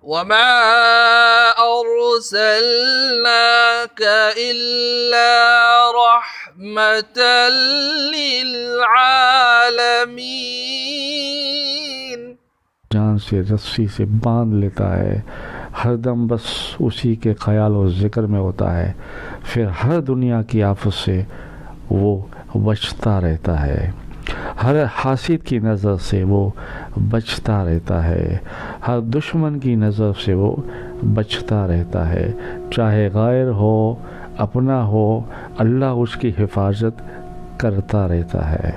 وما أرسلناك إلا رحمة للعالمين. جان سے رسی سے باندھ لیتا ہے، ہر دم بس اسی کے خیال و ذکر میں ہوتا ہے، پھر ہر دنیا کی آفت سے وہ بچتا رہتا ہے، ہر حاسد کی نظر سے وہ بچتا رہتا ہے، ہر دشمن کی نظر سے وہ بچتا رہتا ہے، چاہے غیر ہو اپنا ہو، اللہ اس کی حفاظت کرتا رہتا ہے۔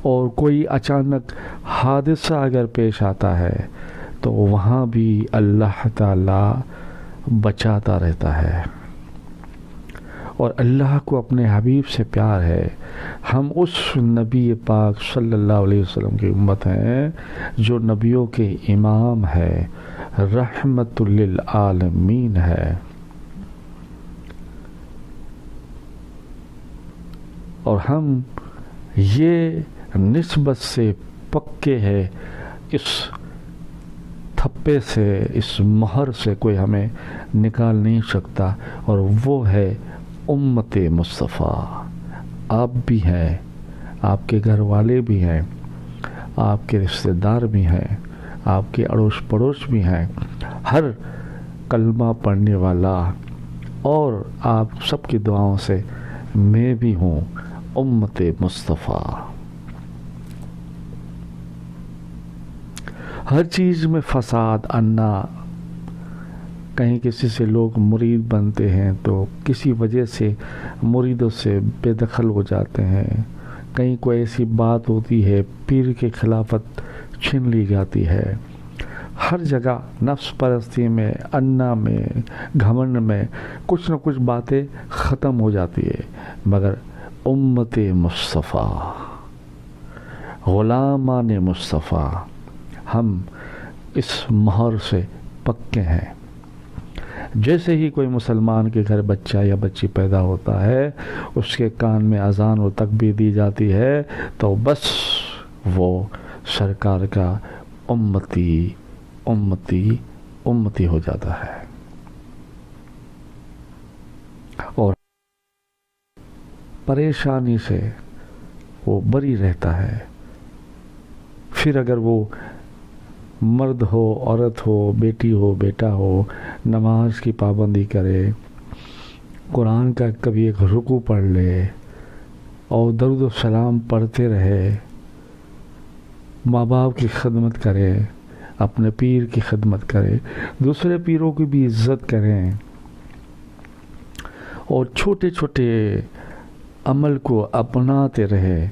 اور کوئی اچانک حادثہ اگر پیش آتا ہے تو وہاں بھی اللہ تعالی بچاتا رہتا ہے۔ اور اللہ کو اپنے حبیب سے پیار ہے۔ ہم اس نبی پاک صلی اللہ علیہ وسلم کی امت ہیں جو نبیوں کے امام ہے، رحمت للعالمین ہے۔ اور ہم یہ نسبت سے پکے ہیں، اس تھپے سے، اس مہر سے کوئی ہمیں نکال نہیں سکتا، اور وہ ہے امت مصطفیٰ۔ آپ بھی ہیں، آپ کے گھر والے بھی ہیں، آپ کے رشتہ دار بھی ہیں، آپ کے اڑوس پڑوس بھی ہیں، ہر کلمہ پڑھنے والا، اور آپ سب کی دعاؤں سے میں بھی ہوں امت مصطفیٰ۔ ہر چیز میں فساد آنا، کہیں کسی سے لوگ مرید بنتے ہیں تو کسی وجہ سے مریدوں سے بے دخل ہو جاتے ہیں، کہیں کوئی ایسی بات ہوتی ہے پیر کی خلافت چھین لی جاتی ہے، ہر جگہ نفس پرستی میں، انا میں، گھمنڈ میں کچھ نہ کچھ باتیں ختم ہو جاتی ہے، مگر امت مصطفیٰ، غلامان مصطفیٰ، ہم اس مہر سے پکے ہیں۔ جیسے ہی کوئی مسلمان کے گھر بچہ یا بچی پیدا ہوتا ہے، اس کے کان میں اذان و تکبیر دی جاتی ہے تو بس وہ سرکار کا امتی امتی امتی ہو جاتا ہے۔ اور پریشانی سے وہ بری رہتا ہے۔ پھر اگر وہ مرد ہو، عورت ہو، بیٹی ہو، بیٹا ہو، نماز کی پابندی کرے، قرآن کا کبھی ایک رکوع پڑھ لے اور درود و سلام پڑھتے رہے، ماں باپ کی خدمت کرے، اپنے پیر کی خدمت کرے، دوسرے پیروں کی بھی عزت کریں، اور چھوٹے چھوٹے عمل کو اپناتے رہے،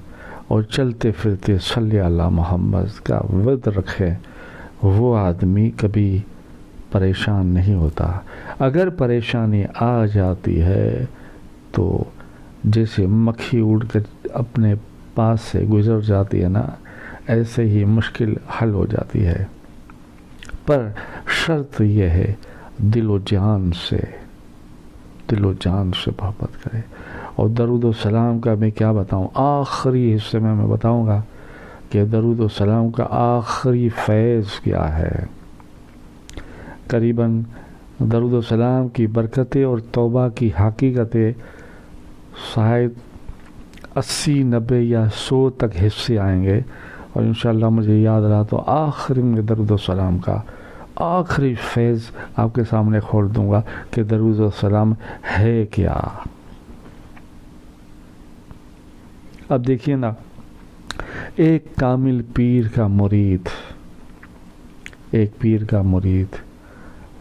اور چلتے پھرتے صلی اللہ محمد کا ورد رکھے، وہ آدمی کبھی پریشان نہیں ہوتا۔ اگر پریشانی آ جاتی ہے تو جیسے مکھی اڑ کر اپنے پاس سے گزر جاتی ہے نا، ایسے ہی مشکل حل ہو جاتی ہے۔ پر شرط یہ ہے دل و جان سے محبت کرے۔ اور درود و سلام کا میں کیا بتاؤں، آخری حصے میں بتاؤں گا کہ درود و سلام کا آخری فیض کیا ہے۔ قریباً درود و سلام کی برکتیں اور توبہ کی حقیقتیں شاید 80، 90 یا 100 تک حصے آئیں گے، اور انشاءاللہ مجھے یاد رہا تو آخری میں درود و سلام کا آخری فیض آپ کے سامنے کھول دوں گا کہ درود و سلام ہے کیا۔ اب دیکھیے نا، ایک کامل پیر کا مرید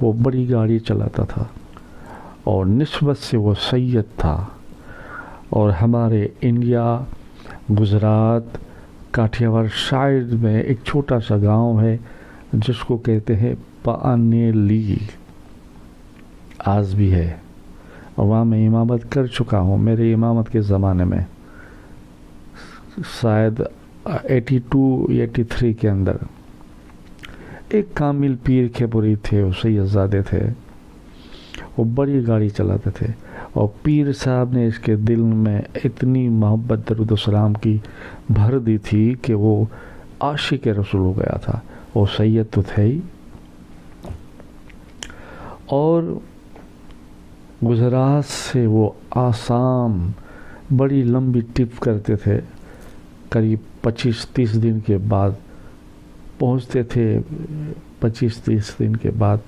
وہ بڑی گاڑی چلاتا تھا، اور نسبت سے وہ سید تھا، اور ہمارے انڈیا، گجرات، کاٹھیاواڑ سائڈ میں ایک چھوٹا سا گاؤں ہے جس کو کہتے ہیں پانیلی، آج بھی ہے، اور وہاں میں امامت کر چکا ہوں۔ میرے امامت کے زمانے میں شاید 82 83 کے اندر ایک کامل پیر کے مرید تھے، وہ سید زادے تھے، وہ بڑی گاڑی چلاتے تھے، اور پیر صاحب نے اس کے دل میں اتنی محبت درود و سلام کی بھر دی تھی کہ وہ عاشق رسول ہو گیا تھا، وہ سید تو تھے ہی، اور گجرات سے وہ آسام بڑی لمبی ٹرپ کرتے تھے، قریب 25-30 دن کے بعد پہنچتے تھے، 25-30 دن کے بعد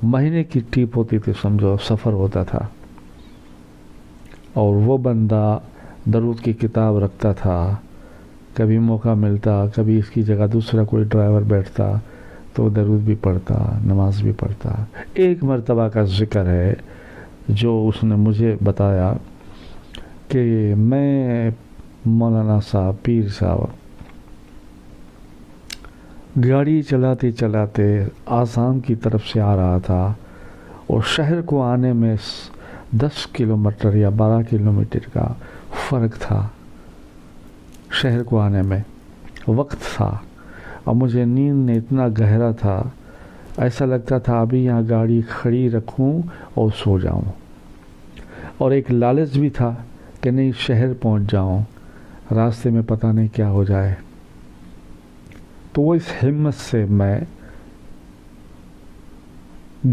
مہینے کی ٹرپ ہوتی تھی، سمجھو سفر ہوتا تھا۔ اور وہ بندہ درود کی کتاب رکھتا تھا، کبھی موقع ملتا، کبھی اس کی جگہ دوسرا کوئی ڈرائیور بیٹھتا تو درود بھی پڑھتا، نماز بھی پڑھتا۔ ایک مرتبہ کا ذکر ہے جو اس نے مجھے بتایا کہ میں مولانا صاحب، پیر صاحب، گاڑی چلاتے چلاتے آسام کی طرف سے آ رہا تھا، اور شہر کو آنے میں 10 کلومیٹر یا 12 کلومیٹر کا فرق تھا، شہر کو آنے میں وقت تھا، اور مجھے نیند نے اتنا گہرا تھا، ایسا لگتا تھا ابھی یہاں گاڑی کھڑی رکھوں اور سو جاؤں، اور ایک لالچ بھی تھا کہ نہیں شہر پہنچ جاؤں، راستے میں پتہ نہیں کیا ہو جائے۔ تو وہ اس ہمت سے میں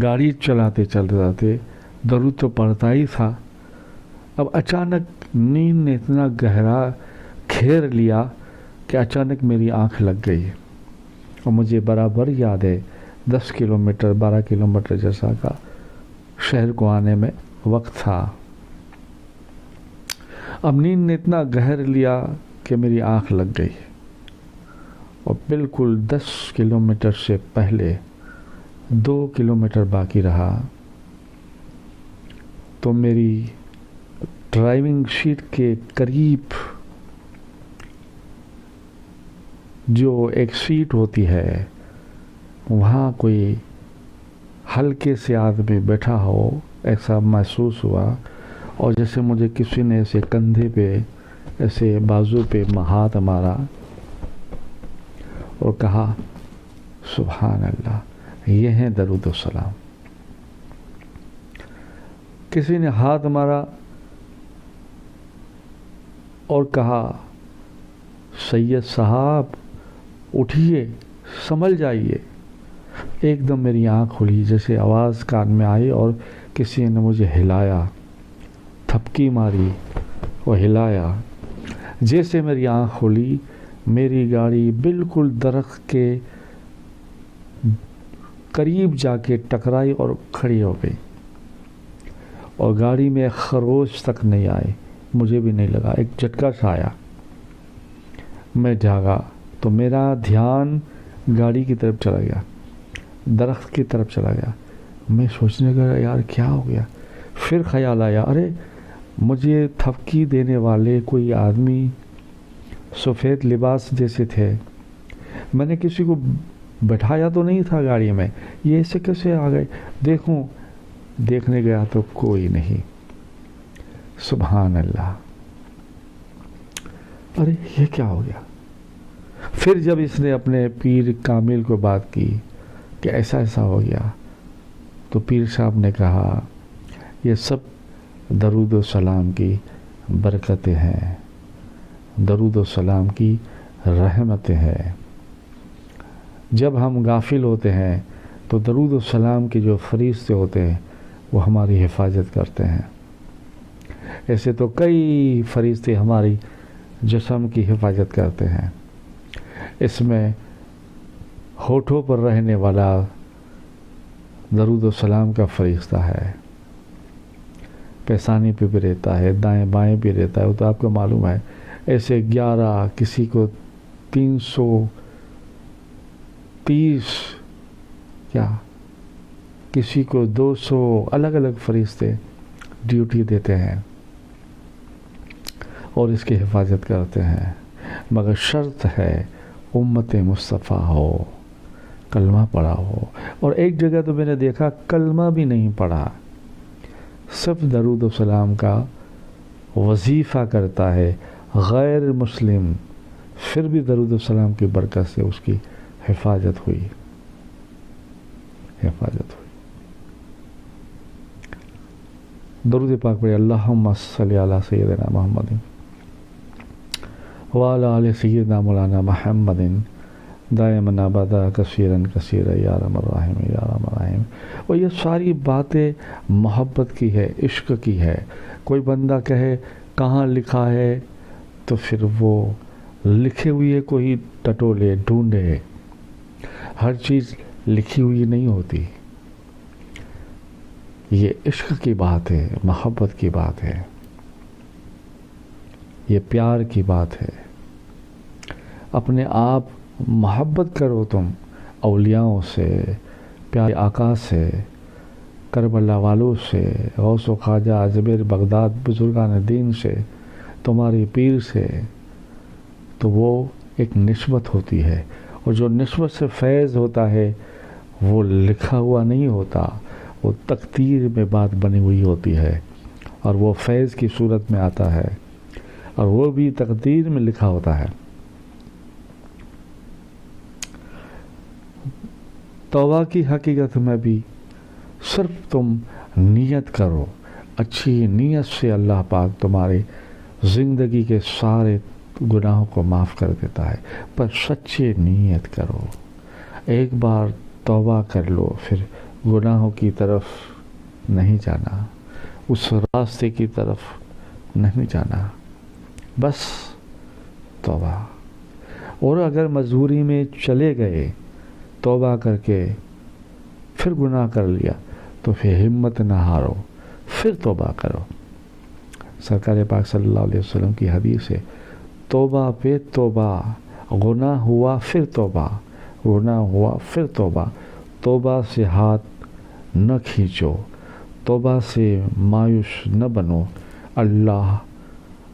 گاڑی چلاتے چلاتے درود تو پڑھتا ہی تھا۔ اب اچانک نیند نے اتنا گہرا گھیر لیا کہ اچانک میری آنکھ لگ گئی، اور مجھے برابر یاد ہے 10 کلومیٹر 12 کلومیٹر جیسا کا شہر کو آنے میں وقت تھا۔ اب نیند نے اتنا گہر لیا کہ میری آنکھ لگ گئی، اور بالکل 10 کلومیٹر سے پہلے 2 کلومیٹر باقی رہا تو میری ڈرائیونگ سیٹ کے قریب جو ایک سیٹ ہوتی ہے وہاں کوئی ہلکے سے آدمی بیٹھا ہو ایسا محسوس ہوا، اور جیسے مجھے کسی نے ایسے کندھے پہ ایسے بازو پہ ہاتھ مارا اور کہا سبحان اللہ، یہ ہیں درود و سلام۔ کسی نے ہاتھ مارا اور کہا سید صاحب اٹھیے، سنبھل جائیے۔ ایک دم میری آنکھ کھلی، جیسے آواز کان میں آئی اور کسی نے مجھے ہلایا، تھپکی ماری اور ہلایا۔ جیسے میری آنکھ کھلی، میری گاڑی بالکل درخت کے قریب جا کے ٹکرائی اور کھڑی ہو گئی، اور گاڑی میں خروش تک نہیں آئی، مجھے بھی نہیں لگا، ایک جھٹکا سا آیا۔ میں جاگا تو میرا دھیان گاڑی کی طرف چلا گیا، درخت کی طرف چلا گیا۔ میں سوچنے لگا یار کیا ہو گیا؟ پھر خیال آیا ارے مجھے تھپکی دینے والے کوئی آدمی سفید لباس جیسے تھے، میں نے کسی کو بٹھایا تو نہیں تھا گاڑی میں، یہ ایسے کیسے آ گئے؟ دیکھنے گیا تو کوئی نہیں۔ سبحان اللہ، ارے یہ کیا ہو گیا؟ پھر جب اس نے اپنے پیر کامل کو بات کی کہ ایسا ایسا ہو گیا، تو پیر صاحب نے کہا یہ سب درود و سلام کی برکتیں ہیں، درود و سلام کی رحمتیں ہیں۔ جب ہم غافل ہوتے ہیں تو درود و سلام کے جو فرشتے ہوتے ہیں وہ ہماری حفاظت کرتے ہیں۔ ایسے تو کئی فرشتے ہماری جسم کی حفاظت کرتے ہیں، اس میں ہونٹوں پر رہنے والا درود و سلام کا فرشتہ ہے، پیشانی پہ بھی رہتا ہے، دائیں بائیں بھی رہتا ہے، وہ تو آپ کو معلوم ہے۔ ایسے 11، کسی کو 330 کیا کسی کو 200 الگ الگ فرشتے ڈیوٹی دیتے ہیں اور اس کی حفاظت کرتے ہیں، مگر شرط ہے امت مصطفیٰ ہو، کلمہ پڑھا ہو۔ اور ایک جگہ تو میں نے دیکھا کلمہ بھی نہیں پڑھا، صرف درود و سلام کا وظیفہ کرتا ہے غیر مسلم، پھر بھی درود و سلام کی برکت سے اس کی حفاظت ہوئی۔ درود پاک پڑھے، اللہم صلی علی سیدنا محمد وعلی آل سیدنا مولانا محمد دائما ابدا کثیرن کثیر یا ارحم الراحمین یا ارحم الراحمین۔ اور یہ ساری باتیں محبت کی ہے، عشق کی ہے۔ کوئی بندہ کہے کہاں لکھا ہے تو پھر وہ لکھے ہوئے کو ہی ٹٹولے ڈھونڈے، ہر چیز لکھی ہوئی نہیں ہوتی۔ یہ عشق کی بات ہے، محبت کی بات ہے، یہ پیار کی بات ہے۔ اپنے آپ محبت کرو تم اولیاؤں سے، پیارے آقا سے، کربلا والوں سے، غوث و خواجہ اجمیر بغداد بزرگان دین سے، تمہاری پیر سے، تو وہ ایک نسبت ہوتی ہے، اور جو نسبت سے فیض ہوتا ہے وہ لکھا ہوا نہیں ہوتا، وہ تقدیر میں بات بنی ہوئی ہوتی ہے، اور وہ فیض کی صورت میں آتا ہے، اور وہ بھی تقدیر میں لکھا ہوتا ہے۔ توبہ کی حقیقت میں بھی صرف تم نیت کرو، اچھی نیت سے اللہ پاک تمہاری زندگی کے سارے گناہوں کو معاف کر دیتا ہے، پر سچی نیت کرو۔ ایک بار توبہ کر لو، پھر گناہوں کی طرف نہیں جانا، اس راستے کی طرف نہیں جانا، بس توبہ۔ اور اگر مجبوری میں چلے گئے توبہ کر کے پھر گناہ کر لیا تو پھر ہمت نہ ہارو، پھر توبہ کرو۔ سرکار پاک صلی اللہ علیہ وسلم کی حدیث ہے، توبہ پہ توبہ، گناہ ہوا پھر توبہ، گناہ ہوا پھر توبہ، توبہ سے ہاتھ نہ کھینچو، توبہ سے مایوس نہ بنو، اللہ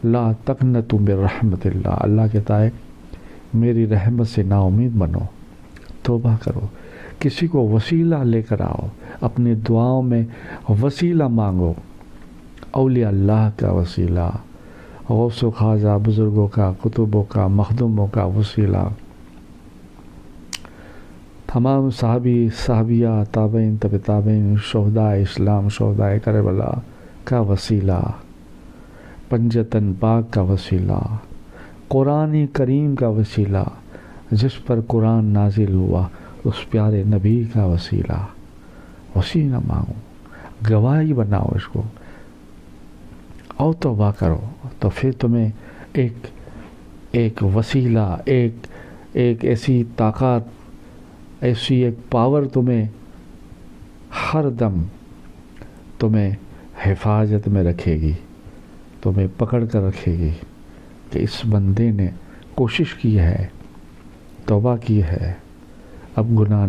لا تقنطوا من رحمت اللہ، اللہ کہتا ہے میری رحمت سے نا امید بنو، توبہ کرو۔ کسی کو وسیلہ لے کر آؤ، اپنی دعاؤں میں وسیلہ مانگو، اولیاء اللہ کا وسیلہ، غوث و خواجہ بزرگوں کا، کتبوں کا، مخدوموں کا وسیلہ، تمام صحابی صحابیہ، تابعین تبع تابعین، شہداء اسلام، شہداء کربلا کا وسیلہ، پنجتن پاک کا وسیلہ، قرآن کریم کا وسیلہ، جس پر قرآن نازل ہوا اس پیارے نبی کا وسیلہ، وسیلہ مانگو، گواہی بناؤ اس کو، اور توبہ کرو، تو پھر تمہیں ایک وسیلہ، ایک ایسی طاقت، ایسی ایک پاور تمہیں ہر دم تمہیں حفاظت میں رکھے گی، تمہیں پکڑ کر رکھے گی کہ اس بندے نے کوشش کی ہے، توبہ کی ہے، اب گناہ